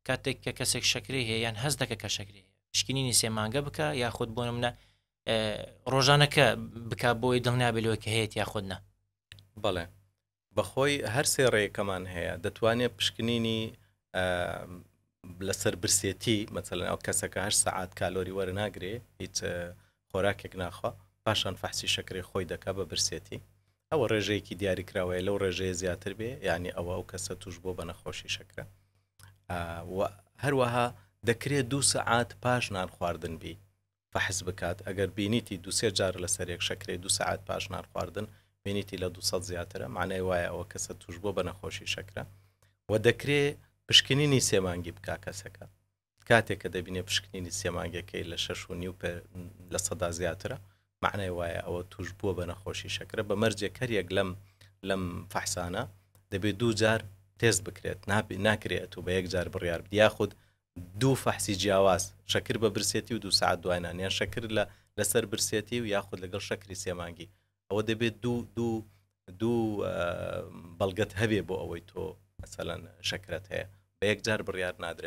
کاتێک کە کەسێک شەکری هەیە یان هەست دەکە کە شەکری پشکنینی 3 مانگە بکە یاخود بۆ نمونە ڕۆژانەکە بک بۆی دڵنیابێتەوە کە هەیە یاخودنا. بەڵێ بەخۆی هەر سێ ڕێیەکەمان هەیە دەتوانێت پشکنینی لەسەر برسێتی مەچەلەن ئەو کەسەکە 8 سەعات کالۆری وەرناگرێ هیچ خۆراکێک ناخوا پاشان فەحسی شەکری خۆی دەکا بە برسێتی ئەوە ڕێژەیەکی دیاریکراوەیە لەو ڕێژەیە زیاتر بێ یعنی ئەوە ئەو کەسە توش بۆ بە نەخۆشی شەکرە. هەروەها دەکرێت 2 سەعات پاش نان خواردن بی فەحس بکات ئەگەر بینیتی 2-3 جار لەسەر یەک شەکرێ 2 سەعات پاش نان خواردن بینیتی لە 200 زیاترە معنای وایە ئەوە کەسە توش بۆ بە نەخۆشی شەکرە و دەکرێت پشکنینی 3 مانگی بکا کەسەکە کاتێک کە دەبینێ پشکنینی 3 مانگەکەی لە 6.5% زیاترە معنای وایە ئەوە توش بووە بە نەخۆشی شەکرە بە مەرجێک هەریەک لەم فەحسانە دەبێت 2 جار تێست بکرێت ناکرێت و بە 1 جار بڕیار بدە یاخود 2 فەحسی جیاواز شەکر بە برسێتی و 2 سەعات دوایان یان شەکر لەسەر برسێتی و یاخود لەگەڵ شەکری 3 مانگی ئەوە دەبێت دوو بەڵگەت هەبێ بۆ ئەوەی تۆ مەسەلەن شەکرت هەیە بە 1 جار بڕیار نادرێت.